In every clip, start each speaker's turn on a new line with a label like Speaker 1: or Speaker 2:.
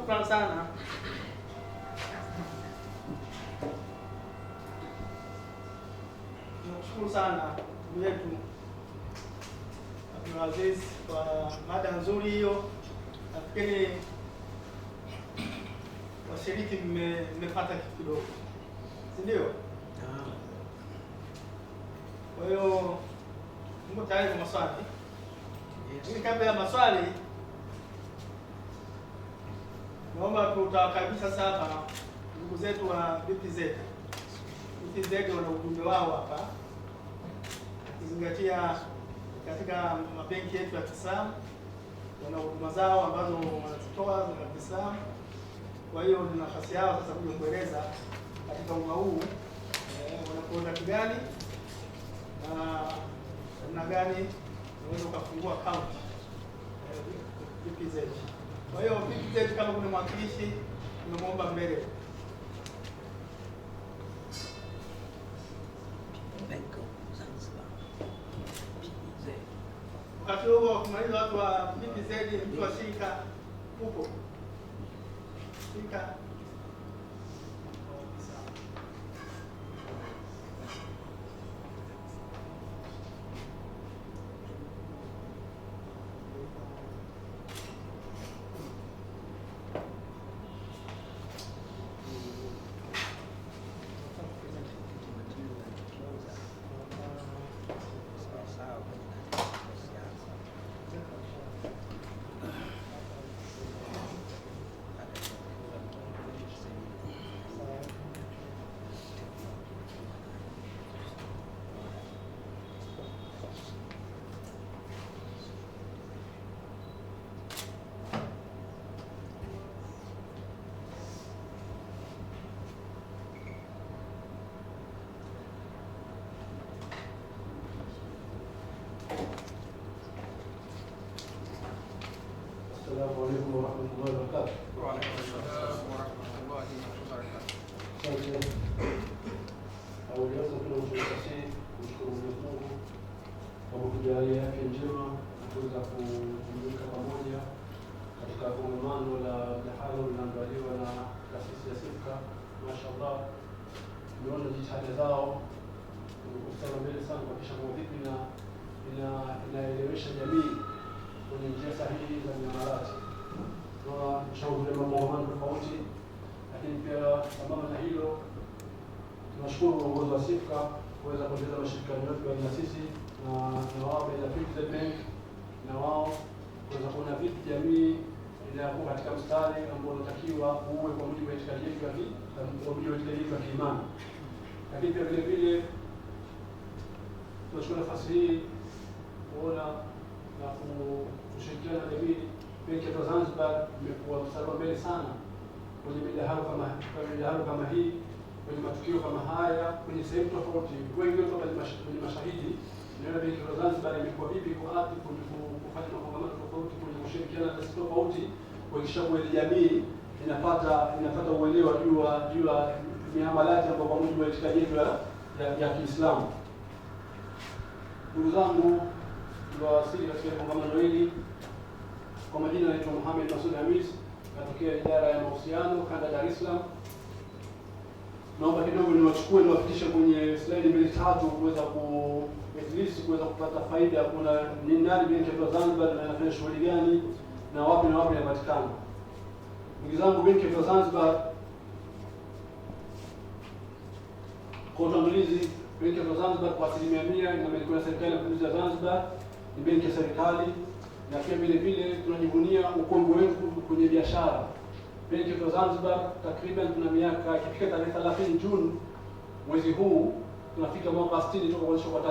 Speaker 1: Shukrani sana. Nakushukuru sana ndugu yetu Abdulaziz kwa mada nzuri hiyo. Nafikiri washiriki mmepata kitu kidogo, si ndio? Kwa hiyo mko tayari kwa maswali? Yes. Kabla ya maswali, naomba tutawakaribisha sasa hapa ndugu zetu wa VPZ. VPZ wana ujumbe wao hapa, ukizingatia katika mabenki yetu ya Kiislamu wana huduma zao ambazo wanazitoa za Kiislamu. Kwa hiyo ni nafasi yao sasa kuja kueleza katika umma huu wanakwenda gani na namna gani unaweza ukafungua account VPZ. Kwa hiyo VPZ, kama kuna mwakilishi, tunamwomba mbele. Wakati huo kumaliza watu wa VPZ, mtu wa shirika huko shirika
Speaker 2: السلام عليكم ورحمة الله وبركاته.
Speaker 3: وعليكم السلام ورحمة الله وبركاته.
Speaker 2: أولا tunamshukuru Mwenyezi Mungu kwa kutujalia afya njema na kuweza kujumuika pamoja katika kongamano la mdahalo linaloandaliwa na taasisi ya SIFCA. Mashaallah, tumeona jitihada zao kusema mbele sana kuhakikisha kwamba vipi inaelewesha jamii kwenye njia sahihi za miamalati. Tunashauri mambo tofauti, lakini pia sambamba na hilo tunashukuru uongozi wa SIFCA kuweza kuendeleza mashirikiano yetu baina ya sisi na wao baina ya VPZ Bank na wao kuweza kuona vipi jamii inakuwa katika mstari ambao unatakiwa uwe kwa mujibu wa itikadi yetu ya kiimani. Lakini pia vile vile tunachukua nafasi hii kuona na kushirikiana na jamii. Benki ya Zanzibar imekuwa mstari wa mbele sana kwenye midahalo kama hii, kwenye matukio kama haya, kwenye sehemu tofauti. Wengi wetu kwenye mashahidi naona benki ya Zanzibar imekuwa vipi kwa ati kufanya makongamano tofauti, kwenye kushirikiana na sisi tofauti, kuhakikisha kwamba jamii inapata uelewa juu ya miamalati ambayo kwa mujibu wa itikadi yetu ya Kiislamu. Ndugu zangu, tuliwasili katika kongamano hili. Kwa majina naitwa Mohamed Masud Hamis, natokea idara ya mahusiano kanda Dar es Salaam. Naomba kidogo niwafikishe kwenye slide 2-3 kuweza kuweza kupata faida ya kuona ni nani benki ya Zanzibar na inafanya shughuli gani na wapi inapatikana. Ndugu zangu, benki ya Zanzibar kwa utangulizi, benki ya Zanzibar kwa 100% inamilikiwa na serikali ya Mapinduzi ya Zanzibar, ni benki ya serikali, na pia vile vile tunajivunia ukongwe wetu kwenye biashara. Benki ya Zanzibar takriban tuna miaka, ikifika tarehe 30 Juni mwezi huu tunafika mwaka 60 toka kuanzishwa kwa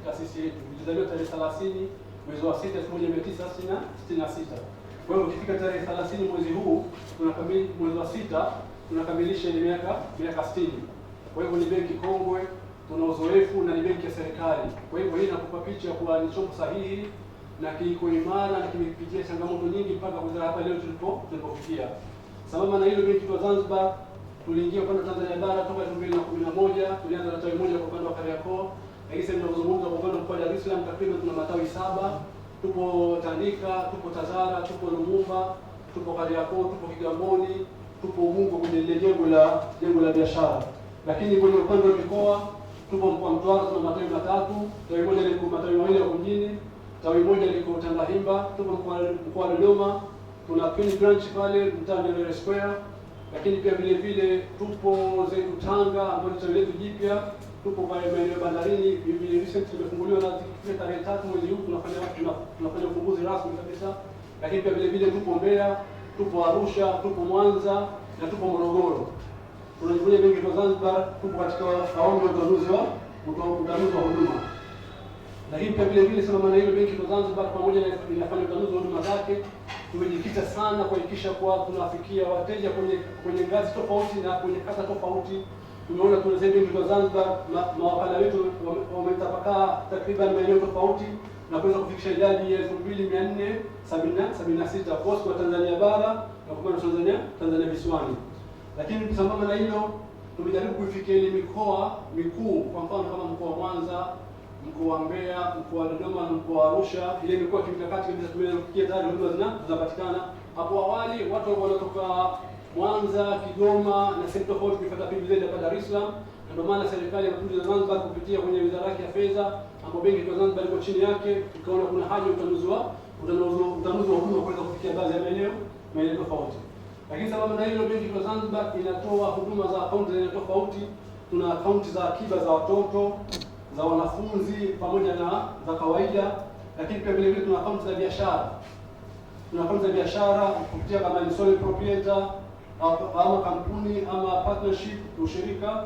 Speaker 2: taasisi yetu. Tulizaliwa tarehe 30 mwezi wa 6 1966. Kwa hiyo ikifika tarehe 30 mwezi huu mwezi wa 6 tunakamilisha ile miaka 60. Kwa hivyo ni benki kongwe, tuna uzoefu na ni benki ya serikali. Kwa hivyo hii inakupa picha kuwa ni chombo sahihi na kiko imara na kimepitia changamoto nyingi mpaka kufika hapa leo tulipofikia. Sambamba na hilo, benki ya Zanzibar tuliingia upande wa Tanzania bara toka 2011. Tulianza na tawi moja kwa upande wa Kariakoo, lakini sasa tunazungumza kwa upande wa Dar es Salaam takriban tuna matawi 7. Tupo Tandika, tupo Tazara, tupo Lumumba, tupo Kariakoo, tupo Kigamboni, tupo Ubungo kwenye ile jengo la biashara. Lakini kwenye upande wa mikoa tupo mkoa Mtwara, tuna matawi matatu, tawi moja liko matawi mawili huko mjini, tawi moja liko Tandahimba. Tupo mkoa wa Dodoma, tuna Queen branch pale mtaa Nyerere Square. Lakini pia vile vile tupo zetu Tanga ambapo ni tawi letu jipya. Tupo kwa maeneo ya bandarini, hivi recently tumefunguliwa na tarehe 3 mwezi huu, tunafanya ufunguzi rasmi kabisa. Lakini pia vile vile tupo Mbeya, tupo Arusha, tupo Mwanza na tupo Morogoro. Tunajivunia benki ya Zanzibar, tupo katika awamu ya utanuzi wa huduma. Lakini pia vile vile sema maana hiyo benki ya Zanzibar pamoja na inafanya utanuzi wa huduma zake, tumejikita sana kuhakikisha kwa tunafikia wateja kwenye ngazi tofauti na kwenye kata tofauti. Tumeona tunasema benki ya Zanzibar mawakala wetu wametapakaa takriban maeneo tofauti na kuweza kufikisha idadi ya 2476 kwa Tanzania bara na kwa Tanzania visiwani. Lakini sambamba na hilo tumejaribu kuifikia ile mikoa mikuu, kwa mfano kama mkoa wa Mwanza, mkoa wa Mbeya, mkoa wa Dodoma na mkoa wa Arusha. Ile mikoa kimkakati kabisa tumeweza kufikia tayari huduma zinapatikana. Hapo awali watu wanatoka Mwanza, Kigoma na sehemu tofauti kufuata PBZ hapa Dar es Salaam. Ndio maana serikali ya Mapinduzi ya Zanzibar kupitia kwenye wizara yake ya fedha ambapo benki ya Zanzibar iko chini yake, tukaona kuna haja ya utanuzi wa huduma kuweza kufikia baadhi ya maeneo tofauti. Lakini sababu na hilo benki ya Zanzibar inatoa huduma za akaunti za tofauti. Tuna akaunti za akiba za watoto, za wanafunzi pamoja na za kawaida. Lakini pia vile vile tuna akaunti za biashara. Tuna akaunti za biashara kupitia kama ni sole proprietor ama kampuni ama partnership, ushirika.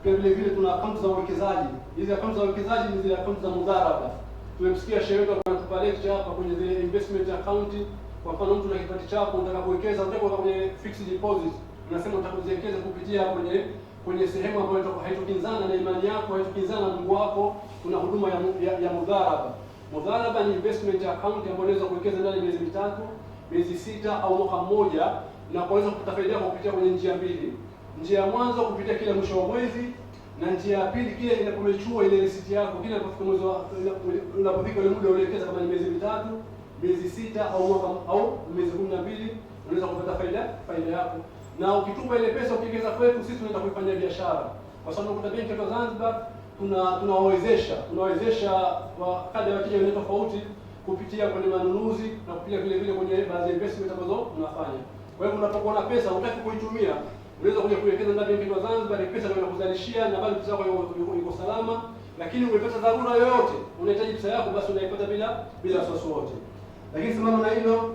Speaker 2: Pia vile vile tuna akaunti za uwekezaji. Hizi akaunti za uwekezaji ni zile akaunti za mudharaba. Tumemsikia shehe wetu anatupa lecture hapa kwenye zile investment account. Kwa mfano mtu na kipato chako unataka kuwekeza, unataka kwenye fixed deposit, unasema utakuwekeza kupitia kwenye sehemu ambayo haitokinzana na imani yako, haitokinzana na Mungu wako. Kuna huduma ya mudharaba. Mudharaba ni investment account ambayo unaweza kuwekeza ndani miezi 3, miezi 6 au mwaka mmoja na kuweza kupata faida kupitia kwenye njia mbili. Njia ya mwanzo kupitia kila mwisho wa mwezi, na njia ya pili kile inapomechua ile risiti yako kile unapofika mwezi unapofika ile muda uliowekeza kama ni miezi 3, miezi 6 au mwaka au miezi 12, unaweza kupata faida yako. Na ukitupa ile pesa ukiwekeza kwetu sisi tunaenda kuifanyia biashara. Kwa sababu kuna benki ya Zanzibar tunawawezesha kwa kadri ya wateja tofauti kupitia kwenye manunuzi na kupitia vile vile kwenye baadhi ya investment ambazo tunafanya. Kwa hivyo unapokuwa na pesa unataka kuitumia, unaweza kuja kuwekeza ndani ya benki ya Zanzibar, pesa ndio inakuzalishia na bado pesa yako iko salama. Lakini umepata dharura yoyote, unahitaji pesa yako, basi unaipata bila wasiwasi wote. Lakini sababu na hilo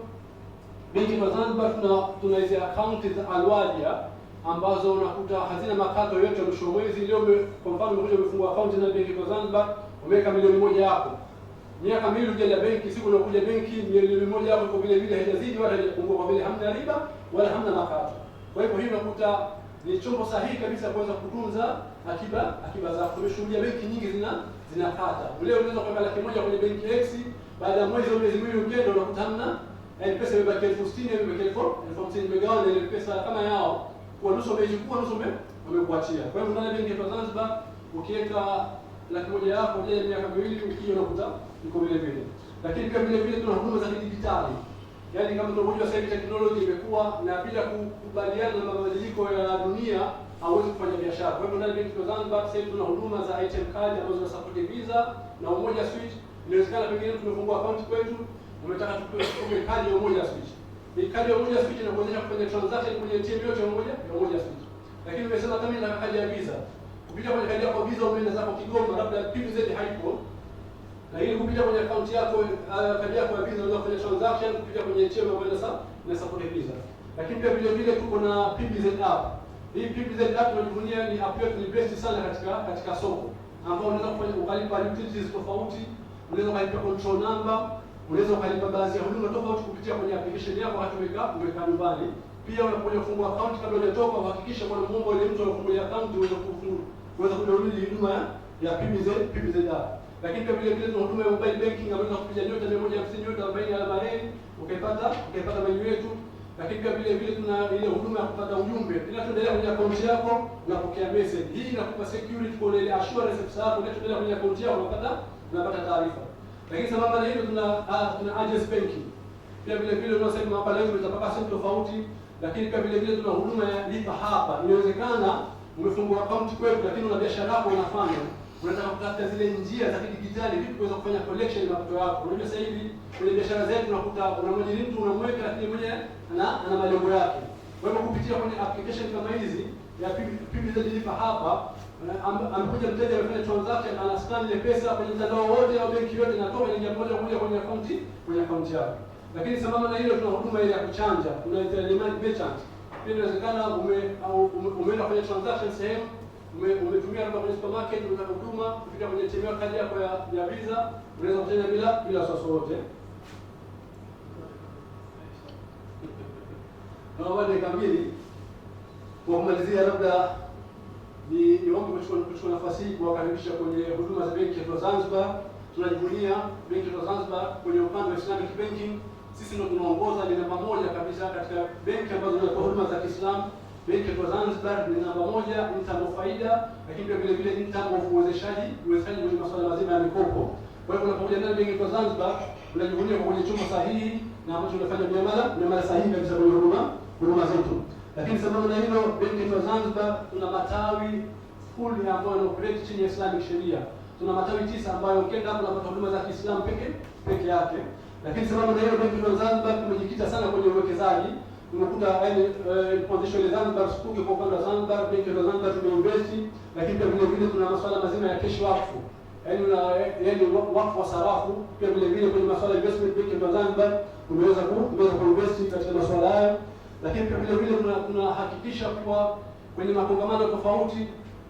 Speaker 2: benki ya Zanzibar tuna hizo akaunti za alwadia ambazo unakuta hazina makato yote ya mwisho wa mwezi. Leo kwa mfano umekuja umefungua akaunti na benki ya Zanzibar, umeweka milioni 1 yako. Miaka miwili ujaja benki, siku unakuja benki milioni 1 yako iko vile vile haijazidi wala haijapungua, kwa vile hamna riba wala hamna makato. Kwa hivyo hii unakuta ni chombo sahihi kabisa kuweza kutunza akiba zako. Tumeshuhudia benki nyingi zinakata. Leo unaweza kuweka 100,000 kwenye benki X, baada ya mwezi au miezi miwili ukienda unakuta hamna, yaani pesa imebaki 60,000 imebaki 50,000 imegawana ile pesa kama yao kwa nusu umechukua nusu umekuachia. Kwa hivyo ndani ya benki ya Zanzibar ukiweka 100,000 yako je miaka miwili ukija unakuta iko vile vile. Lakini pia vile vile tuna huduma za kidijitali. Yaani kama tunavyojua sasa hivi teknolojia imekuwa na bila kukubaliana na mabadiliko ya dunia hauwezi kufanya biashara. Kwa hivyo ndani ya benki ya Zanzibar sasa tuna huduma za ATM card ambazo zinasupport Visa na Umoja Switch. Inawezekana pengine tumefungua account kwetu, umetaka tukupe kadi ya Umoja Switch. Hii kadi ya Umoja Switch inakuwezesha kufanya transaction kwenye ATM yote ya Umoja Switch. Lakini umesema kama ina kadi ya Visa. Kupitia kwenye kadi yako Visa umeenda zako Kigoma, labda PBZ haipo. Na ili kupitia kwenye account yako kadi yako ya Visa unaweza kufanya transaction kupitia kwenye ATM ambayo ina support Visa. Lakini pia vile vile tuko na PBZ app. Hii PBZ app tunajivunia ni app yetu ni best sana katika soko. Ambao unaweza kufanya ukalipa utilities tofauti, unaweza ukalipa control number, unaweza ukalipa baadhi ya huduma tofauti kupitia kwenye application yako wakati umekaa nyumbani. Pia unapokuja kufungua account kabla hujatoka uhakikishe kwa muombe ile mtu anafungulia account uweze kudownload huduma ya PBZ app. Lakini pia vile vile tuna huduma ya mobile banking ambayo kupitia nyota 150 nyota 40 alama reli ukaipata menu yetu. Lakini pia vile vile tuna ile huduma ya kupata ujumbe. Inaendelea kwenye account yako unapokea message. Hii inakupa security kwa ile assurance yako, inaendelea kwenye account yako unapata taarifa. Lakini sababu na hilo tuna agent banking. Pia vile vile tunasema hapa leo tutapata sehemu tofauti, lakini pia vile vile tuna huduma ya lipa hapa. Inawezekana umefungua account kwetu, lakini una biashara yako unafanya, unataka kutafuta zile njia za kidijitali vipi kuweza kufanya collection ya mapato yako. Unajua sasa hivi kwenye biashara zetu unakuta unamwajiri mtu unamweka, lakini mwenyewe ana malengo yake. Kwa hivyo kupitia kwenye application kama hizi ya PBZ lipa hapa, amekuja mteja amefanya transaction, ana scan ile pesa kwenye mtandao wote au benki yote, inatoka inaingia moja kwa moja kwenye account yako. Lakini sambamba na hilo, tuna huduma ile ya kuchanja, tunaita demand merchant. Pia inawezekana umeenda kwenye transaction sehemu, umetumia labda kwenye supermarket, unataka huduma kupitia kwenye ATM yako, kadi yako ya Visa, unaweza kuchanja bila wasiwasi wote. Na baada ya kamili kwa kumalizia, labda niombe kuchukua nafasi hii kuwakaribisha kwenye huduma za benki ya Zanzibar. Tunajivunia benki ya Zanzibar kwenye upande wa Islamic banking. Sisi ndio tunaongoza, ni namba moja kabisa katika benki ambazo zinatoa huduma za Kiislamu. Benki ya Zanzibar ni namba moja in terms of faida, lakini pia vile vile in terms of uwezeshaji kwenye masuala mazima ya mikopo. Kwa hivyo pamoja na benki ya Zanzibar tunajivunia kwa kwenye chombo sahihi na ambacho tunafanya miamala sahihi kabisa kwenye huduma zetu. Lakini sababu na hilo, benki ya Zanzibar tuna matawi full ambayo yanaoperate chini ya Islamic sheria. Tuna matawi 9 ambayo ukienda hapo unapata huduma za Kiislamu peke yake. Lakini sababu na hiyo, benki ya Zanzibar tumejikita sana kwenye uwekezaji. Tumekuta kuanzisha ile Zanzibar Sukuk kwa upande wa Zanzibar, benki ya Zanzibar tumeinvest, lakini pia vile vile tuna masuala mazima ya cash wakfu. Yaani wakfu wa sarafu, pia vile vile kwenye masuala ya investment, benki ya Zanzibar tumeweza kuinvest katika masuala hayo. Lakini pia vile vile tunahakikisha kuwa kwenye makongamano tofauti,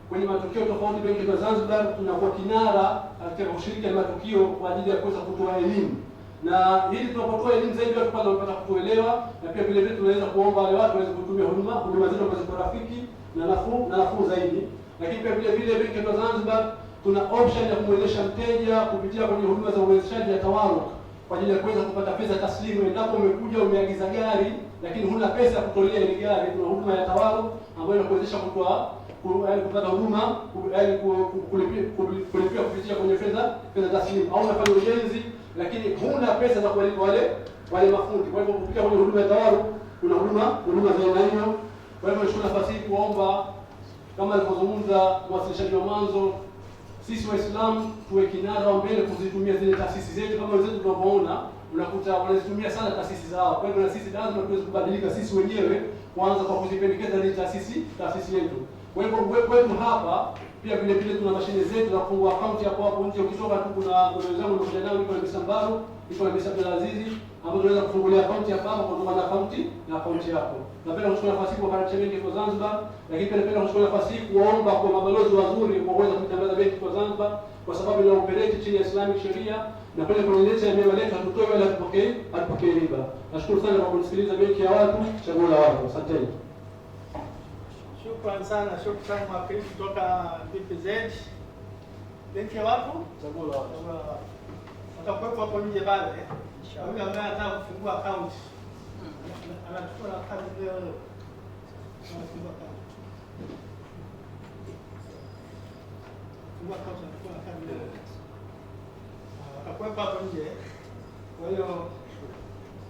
Speaker 2: kwenye matukio tofauti, benki ya Zanzibar tunakuwa kinara katika kushiriki matukio kwa ajili ya kuweza kutoa elimu. Na ili tunapotoa elimu zaidi watu pale wanapata kutuelewa, na pia vile vile tunaweza kuomba wale watu waweze kutumia huduma zetu ambazo ziko rafiki na nafuu zaidi. Lakini pia vile vile benki ya Zanzibar tuna option ya kumwezesha mteja kupitia kwenye huduma za uwezeshaji ya tawaruk kwa ajili ya kuweza kupata pesa taslimu. Endapo umekuja umeagiza gari lakini huna pesa ya kutolea ile gari, tuna huduma ya tawaruk ambayo inakuwezesha kupata huduma, kulipia kupitia kwenye fedha taslimu. Au unafanya ujenzi lakini huna pesa za kuwalipa wale mafundi. Kwa hivyo kupitia kwenye huduma ya tawaruk kuna huduma za aina hiyo. Kwa hivyo nishukuru nafasi hii kuomba, kama alivyozungumza mwasilishaji wa mwanzo, sisi Waislamu tuwe kinara wa mbele kuzitumia zile taasisi zetu. Kama wenzetu tunavyoona, unakuta wanazitumia sana taasisi zao. Kwa hivyo na sisi lazima tuweze kubadilika sisi wenyewe, kuanza kwa kuzipendekeza zile taasisi yetu. Kwa hivyo kwetu hapa pia vile vile tuna mashine zetu za kufungua akaunti hapo nje. Ukitoka tu kuna wenzangu ndio nao, niko na Misambaro, niko na Misabel Azizi, ambao tunaweza kufungulia akaunti hapa kwa kutoka na akaunti yako. Napenda kuchukua nafasi hii kuwakaribisha benki ya Zanzibar, lakini pia napenda kuchukua nafasi hii kuomba kwa mabalozi wazuri kwa kuweza kutangaza benki ya Zanzibar, kwa sababu ina operate chini ya Islamic sheria, na pale kwenye leta ya mema letu hatutoi wala hatupokei riba. Nashukuru sana kwa kunisikiliza. Benki ya watu, chaguo la watu. Asanteni.
Speaker 1: Shukrani sana mwakilishi kutoka PBZ. Benki ya watu,
Speaker 2: Chaguo la watu.
Speaker 1: watakuwepo hapo nje pale. Yule ambaye anataka kufungua account anachukua na kadi leo. Anafungua account. Fungua account anachukua na kadi leo. Watakuwepo hapo nje. Kwa hiyo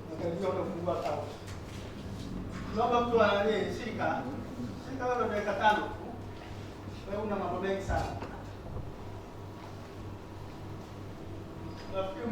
Speaker 1: nakaribia kufungua account. Naomba mtu shirika wewe dakika 5 tu. Wewe una mambo mengi sana. Nafikiri